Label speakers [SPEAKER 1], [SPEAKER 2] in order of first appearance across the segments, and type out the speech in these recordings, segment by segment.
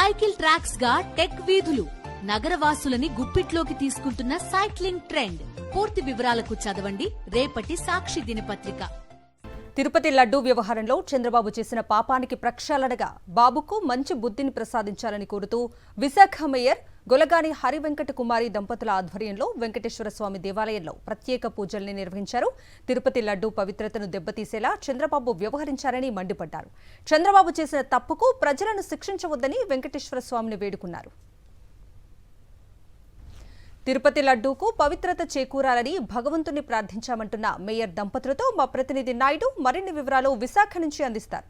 [SPEAKER 1] Cycle tracks గా tech వీధులు నగరవాసులని గుప్పిట్లోకి తీసుకుంటున్న సైక్లింగ్ ట్రెండ్. పూర్తి వివరాలకు చదవండి రేపటి సాక్షి దినపత్రిక.
[SPEAKER 2] తిరుపతి లడ్డూ వ్యవహారంలో చంద్రబాబు చేసిన పాపానికి ప్రక్షాళనగా బాబుకు మంచి బుద్ధిని ప్రసాదించాలని కోరుతూ విశాఖ మేయర్ గొలగాని హరివెంకట కుమారి దంపతుల ఆధ్వర్యంలో వెంకటేశ్వర స్వామి దేవాలయంలో ప్రత్యేక పూజల్ని నిర్వహించారు. తిరుపతి లడ్డూ పవిత్రతను దెబ్బతీసేలా చంద్రబాబు వ్యవహరించారని మండిపడ్డారు. చంద్రబాబు చేసిన తప్పుకు ప్రజలను శిక్షించవద్దని వెంకటేశ్వర స్వామిని వేడుకున్నారు. తిరుపతి లడ్డూకు పవిత్రత చేకూరాలని భగవంతుని ప్రార్థించామంటున్న మేయర్ దంపతులతో మా ప్రతినిధి నాయుడు మరిన్ని వివరాలు విశాఖ నుంచి అందిస్తారు.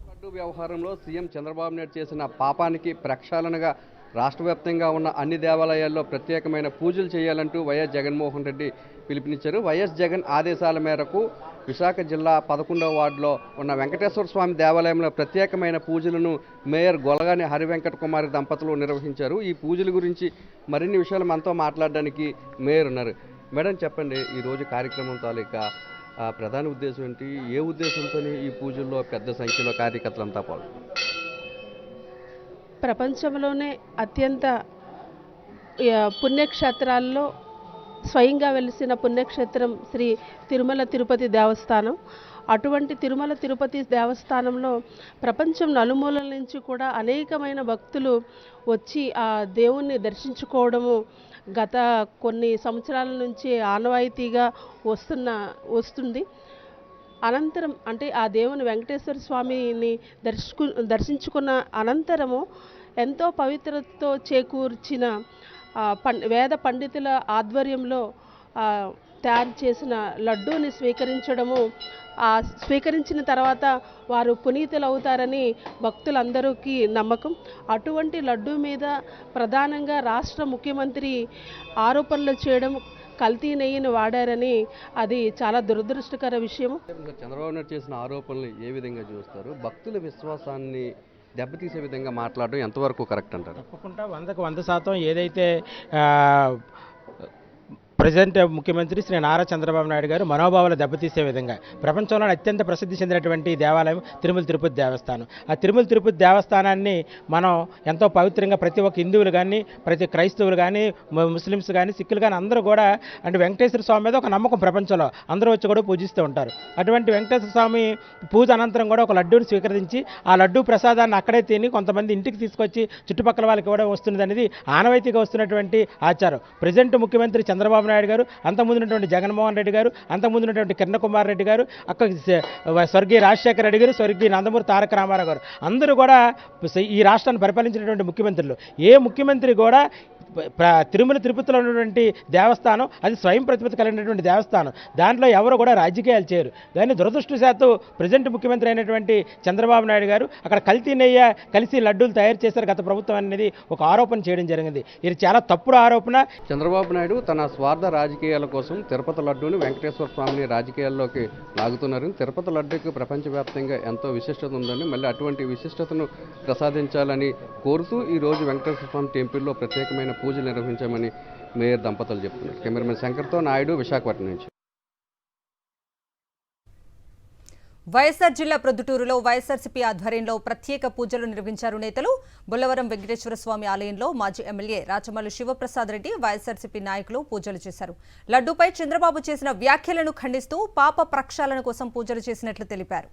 [SPEAKER 3] లడ్డూ వ్యవహారంలో సీఎం చంద్రబాబు నాయుడు చేసిన పాపానికి ప్రక్షాళనగా రాష్ట్ర వ్యాప్తంగా ఉన్న అన్ని దేవాలయాల్లో ప్రత్యేకమైన పూజలు చేయాలంటూ వైఎస్ జగన్మోహన్ రెడ్డి పిలుపునిచ్చారు. వైఎస్ జగన్ ఆదేశాల మేరకు విశాఖ జిల్లా 11వ వార్డులో ఉన్న వెంకటేశ్వర స్వామి దేవాలయంలో ప్రత్యేకమైన పూజలను మేయర్ గొలగాని హరివెంకట కుమారి దంపతులు నిర్వహించారు. ఈ పూజల గురించి మరిన్ని విషయాలు మనతో మాట్లాడడానికి మేయర్ ఉన్నారు. మేడం చెప్పండి, ఈరోజు కార్యక్రమం తాలూకా ప్రధాన ఉద్దేశం ఏంటి? ఏ ఉద్దేశంతో ఈ పూజల్లో పెద్ద సంఖ్యలో కార్యకర్తలంతా పాల్గొన్నారు?
[SPEAKER 4] ప్రపంచంలోనే అత్యంత పుణ్యక్షేత్రాల్లో స్వయంగా వెలిసిన పుణ్యక్షేత్రం శ్రీ తిరుమల తిరుపతి దేవస్థానం. అటువంటి తిరుమల తిరుపతి దేవస్థానంలో ప్రపంచం నలుమూలల నుంచి కూడా అనేకమైన భక్తులు వచ్చి ఆ దేవుణ్ణి దర్శించుకోవడము గత కొన్ని సంవత్సరాల నుంచి ఆనవాయితీగా వస్తుంది. అనంతరం అంటే ఆ దేవుని వెంకటేశ్వర స్వామిని దర్శించుకున్న అనంతరము ఎంతో పవిత్రతతో చేకూర్చిన వేద పండితుల ఆధ్వర్యంలో తయారు చేసిన లడ్డూని స్వీకరించడము, స్వీకరించిన తర్వాత వారు పునీతులు అవుతారని భక్తులందరికీ నమ్మకం. అటువంటి లడ్డూ మీద ప్రధానంగా రాష్ట్ర ముఖ్యమంత్రి ఆరోపణలు చేయడం, కల్తీ నెయ్యిని వాడారని, అది చాలా దురదృష్టకర విషయం.
[SPEAKER 3] చంద్రబాబు నాయుడు చేసిన ఆరోపణలు ఏ విధంగా చూస్తారు? భక్తుల విశ్వాసాన్ని దెబ్బతీసే విధంగా మాట్లాడడం ఎంతవరకు కరెక్ట్ అంటారు?
[SPEAKER 5] తప్పకుండా 100కు 100% ఏదైతే ప్రజెంట్ ముఖ్యమంత్రి శ్రీ నారా చంద్రబాబు నాయుడు గారు మనోభావాలు దెబ్బతీసే విధంగా ప్రపంచంలో అత్యంత ప్రసిద్ధి చెందినటువంటి దేవాలయం తిరుమల తిరుపతి దేవస్థానం. ఆ తిరుమల తిరుపతి దేవస్థానాన్ని మనం ఎంతో పవిత్రంగా ప్రతి ఒక్క హిందువులు కానీ, ప్రతి క్రైస్తవులు కానీ, ముస్లిమ్స్ కానీ, సిక్కులు కానీ అందరూ కూడా అంటే వెంకటేశ్వర స్వామి మీద ఒక నమ్మకం ప్రపంచంలో అందరూ వచ్చి కూడా పూజిస్తూ ఉంటారు. అటువంటి వెంకటేశ్వర స్వామి పూజ అనంతరం కూడా ఒక లడ్డూని స్వీకరించి ఆ లడ్డూ ప్రసాదాన్ని అక్కడే తిని కొంతమంది ఇంటికి తీసుకొచ్చి చుట్టుపక్కల వాళ్ళకి కూడా వస్తున్నది అనేది ఆనవాయితీగా వస్తున్నటువంటి ఆచారం. ప్రజెంట్ ముఖ్యమంత్రి చంద్రబాబు నాయుడు గారు, అంతకుముందున్నటువంటి జగన్మోహన్ రెడ్డి గారు, అంతకుముందున్నటువంటి కిరణ్ కుమార్ రెడ్డి గారు, స్వర్గీయ రాజశేఖర రెడ్డి గారు, స్వర్గీయ నందమూరి తారక రామారావు గారు అందరూ కూడా ఈ రాష్ట్రాన్ని పరిపాలించినటువంటి ముఖ్యమంత్రులు. ఏ ముఖ్యమంత్రి కూడా తిరుమల తిరుపతిలో ఉన్నటువంటి దేవస్థానం అది స్వయం ప్రతిపత్తి కలిగినటువంటి దేవస్థానం, దాంట్లో ఎవరు కూడా రాజకీయాలు చేయరు. కానీ దురదృష్టవశాత్తు ప్రజెంట్ ముఖ్యమంత్రి అయినటువంటి చంద్రబాబు నాయుడు గారు అక్కడ కల్తీ నెయ్యి కలిసి లడ్డూలు తయారు చేశారు గత ప్రభుత్వం అనేది ఒక ఆరోపణ చేయడం జరిగింది. ఇది చాలా తప్పుడు ఆరోపణ.
[SPEAKER 3] చంద్రబాబు నాయుడు తన స్వార్థ రాజకీయాల కోసం తిరుపతి లడ్డూని వెంకటేశ్వర స్వామిని రాజకీయాల్లోకి లాగుతున్నారు. తిరుపతి లడ్డూకి ప్రపంచవ్యాప్తంగా ఎంతో విశిష్టత ఉందని, మళ్ళీ అటువంటి విశిష్టతను ప్రసాదించాలని కోరుతూ ఈరోజు వెంకటేశ్వర స్వామి టెంపుల్లో ప్రత్యేకమైన పూజలు నిర్వహించామని మేయర్ దంపతులు చెప్తున్నారు. కెమెరామెన్ శంకర్తో నాయుడు, విశాఖపట్నం నుంచి.
[SPEAKER 2] వైఎస్ఆర్ జిల్లా ప్రొద్దుటూరులో వైఎస్ఆర్సీపీ ఆధ్వర్యంలో ప్రత్యేక పూజలు నిర్వహించారు నేతలు. బొల్లవరం వెంకటేశ్వర స్వామి ఆలయంలో మాజీ ఎమ్మెల్యే రాచమల్లు శివప్రసాద్ రెడ్డి, వైఎస్ఆర్సీపీ నాయకులు పూజలు చేశారు. లడ్డూపై చంద్రబాబు చేసిన వ్యాఖ్యలను ఖండిస్తూ పాప ప్రక్షాళన కోసం పూజలు చేసినట్లు తెలిపారు.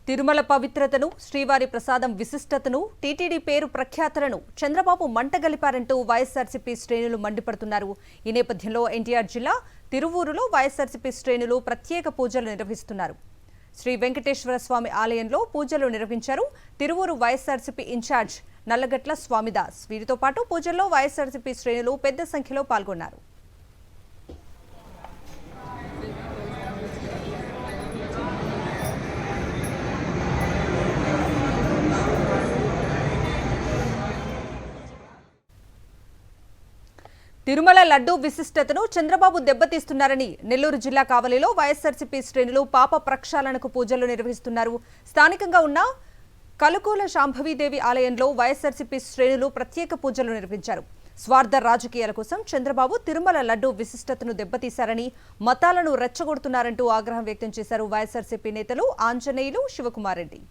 [SPEAKER 2] తిరుమల పవిత్రతను, శ్రీవారి ప్రసాదం విశిష్టతను, టీటీడీ పేరు ప్రఖ్యాతలను చంద్రబాబు మంటగలిపారంటూ వైఎస్ఆర్సీపీ శ్రేణులు మండిపడుతున్నారు. ఈ నేపథ్యంలో ఎన్టీఆర్ జిల్లా తిరువూరులో వైఎస్ఆర్సీపీ శ్రేణులు ప్రత్యేక పూజలు నిర్వహిస్తున్నారు. శ్రీ వెంకటేశ్వర స్వామి ఆలయంలో పూజలు నిర్వహించారు. తిరువూరు వైఎస్ఆర్సీపీ ఇన్ఛార్జ్ నల్లగట్ల స్వామిదాస్, వీరితో పాటు పూజల్లో వైఎస్ఆర్సీపీ శ్రేణులు పెద్ద సంఖ్యలో పాల్గొన్నారు. తిరుమల లడ్డూ విశిష్టతను చంద్రబాబు దెబ్బతీస్తున్నారని నెల్లూరు జిల్లా కావలిలో వైఎస్ఆర్సీపీ శ్రేణులు పాప ప్రక్షాళనకు పూజలు నిర్వహిస్తున్నారు. స్థానికంగా ఉన్న కలుకూల శాంభవీదేవి ఆలయంలో వైఎస్ఆర్సీపీ శ్రేణులు ప్రత్యేక పూజలు నిర్వహించారు. స్వార్థ రాజకీయాల కోసం చంద్రబాబు తిరుమల లడ్డూ విశిష్టతను దెబ్బతీశారని, మతాలను రెచ్చగొడుతున్నారంటూ ఆగ్రహం వ్యక్తం చేశారు వైఎస్ఆర్సీపీ నేతలు ఆంజనేయులు, శివకుమార్ రెడ్డి.